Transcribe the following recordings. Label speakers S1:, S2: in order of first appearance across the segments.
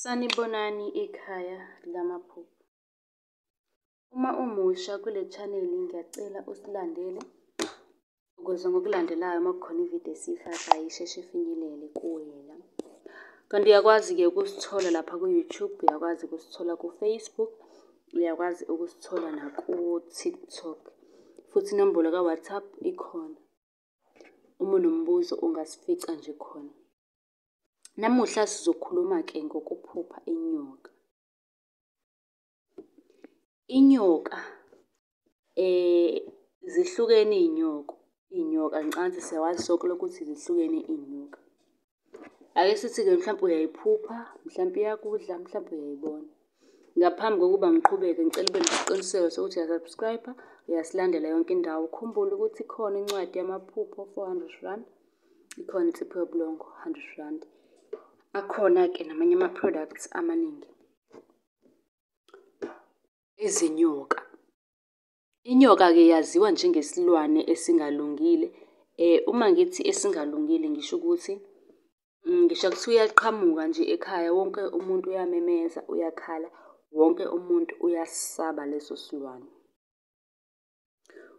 S1: Sanibonani ikhaya lamaphupho. Uma umusha kule chaneli ngiyacela usilandele ukuze ngokulandelayo uma kukhona ividiyo esiyifakayo isheshe ifinyelele kuwena. Kanti uyakwazi-ke ukusithola lapha ku-YouTube, uyakwazi ukusithola ku-Facebook, uyakwazi ukusithola naku-TikTok. Futhi inombolo ka-WhatsApp ikhona. Uma unombuzo ungasifica nje khona. Namuhla sizokhuluma-ke ngokuphupha inyoka. Inyoka, zihlukene iy'nyoka ngicansi siyawazi sonke lokho ukuthi zihlukene iy'nyoka. Ake sithi-ke mhlampe uyayiphupha, mhlampe iyakudla, mhlampe uyayibona. Ngaphambi kokuba ngiqhubeke ngicela ube nesiqiniseko sokuthi uya-subscribe-a, uyasilandela yonke indawo. Ukhumbule ukuthi ikhona incwadi yamaphupho, 400 rand. Ikhona insipho yobulongo, 100 rand. Akhona-ke namanye ama-products amaningi. Izinyoka. Inyoka-ke yaziwa njengesilwane esingalungile. Uma ngithi esingalungile ngisho ukuthi, ngisho kuthiwa uyaqhamuka nje ekhaya wonke umuntu uyamemeza, uyakhala, wonke umuntu uyasaba leso silwane.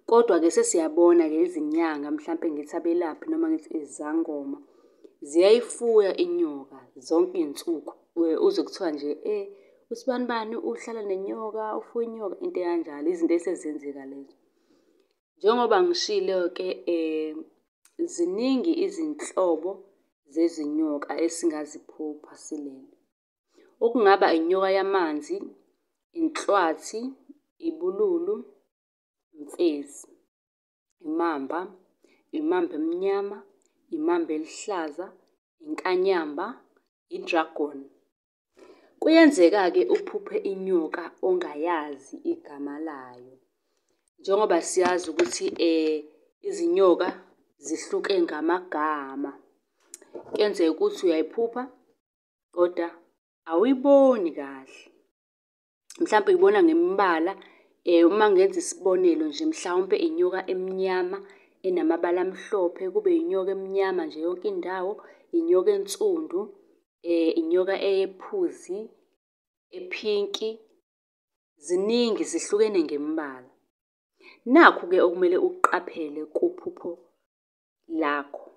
S1: Kodwa-ke sesiyabona-ke izinyanga, mhlampe ngithi abelaphi noma ngithi izangoma, ziyayifuya inyoka zonke iy'nsuku. Uzwe kuthiwa nje usibanibani uhlala nenyoka, ufuye inyoka, into ekanjalo, izinto esezenzeka lezo. Njengoba ngishilo-ke, ziningi izinhlobo zezinyoka esingaziphupha silele. Okungaba inyoka yamanzi, inhlwathi, ibululu, imfezi, imamba, imamba emnyama, imamba elihlaza, inkanyamba, i-dragon. Kuyenzeka-ke uphuphe inyoka ongayazi igama layo. Njengoba siyazi ukuthi izinyoka zihluke ngamagama. Kuyenzeka ukuthi uyayiphupha kodwa awuyiboni kahle. Mhlampe uyibona ngembala, uma ngenza isibonelo nje, mhlawumpe inyoka emnyama enamabala amhlophe, kube inyoka emnyama nje yonke indawo, inyoka ensundu, inyoka eyephuzi, ephinki. Ziningi, zihlukene ngembala. Nakhu-ke okumele ukuqaphele kuphupho lakho.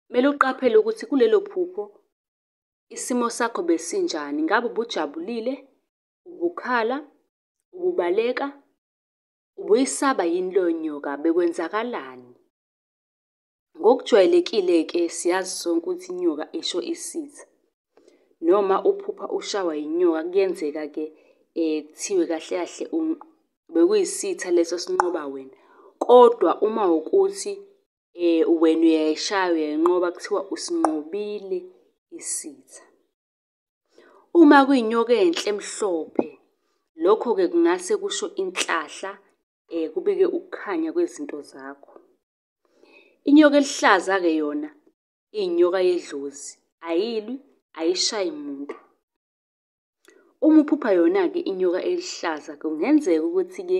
S1: Kumele uqaphele ukuthi kulelo phupho isimo sakho besinjani. Ngabe ubujabulile, ubukhala, ububaleka, ubuyisaba yini leyo nyoka, bekwenzakalani? Ngokujwayelekile-ke siyazi sonke ukuthi inyoka isho isitha. Noma uphupha ushawa inyoka kuyenzeka-ke kuthiwe kahle kahle bekuyisitha leso sinqoba wena. Kodwa uma wukuthi wena uyayishaya, uyayinqoba, kuthiwa usinqobile isitha. Uma kuyinyoka enhle emhlophe, lokho-ke kungase kusho inhlahla, kubike ukukhanya kwezinto zakho. Inyoka elihlaza-ke yona, iyinyoka yedlozi, ayilwi, ayishayi muntu. Uma uphupha yona-ke inyoka elihlaza, kungenzeka ukuthi-ke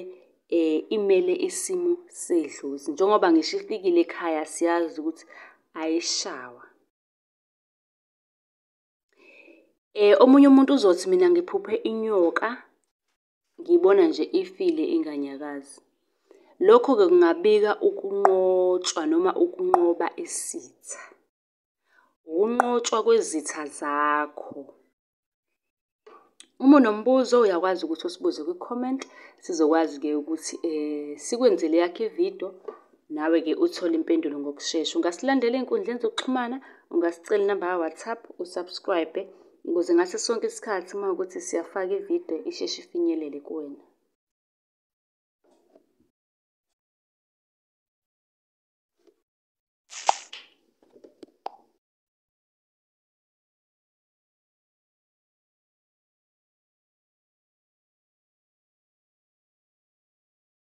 S1: imele isimo sedlozi. Njengoba ngisho ifikile ekhaya siyazi ukuthi ayishawa. Omunye umuntu uzothi mina ngiphuphe inyoka, ngibona nje ifile inganyakazi. Lokho-ke kungabika ukunqotshwa noma ukunqoba isitha. Ukunqotshwa kwezitha zakho. Uma unombuzo uyakwazi ukuthi usibuze kwi-comment. Sizokwazi-ke ukuthi sikwenzele eyakho ividiyo, nawe-ke uthole impendulo ngokushesha. Ungasilandela ey'nkundleni zokuxhumana, ungasicela inamba ka-WhatsApp, usubscribe ukuze ngaso sonke isikhathi uma kuwukuthi siyafaka ividiyo isheshe ifinyelele kuwena.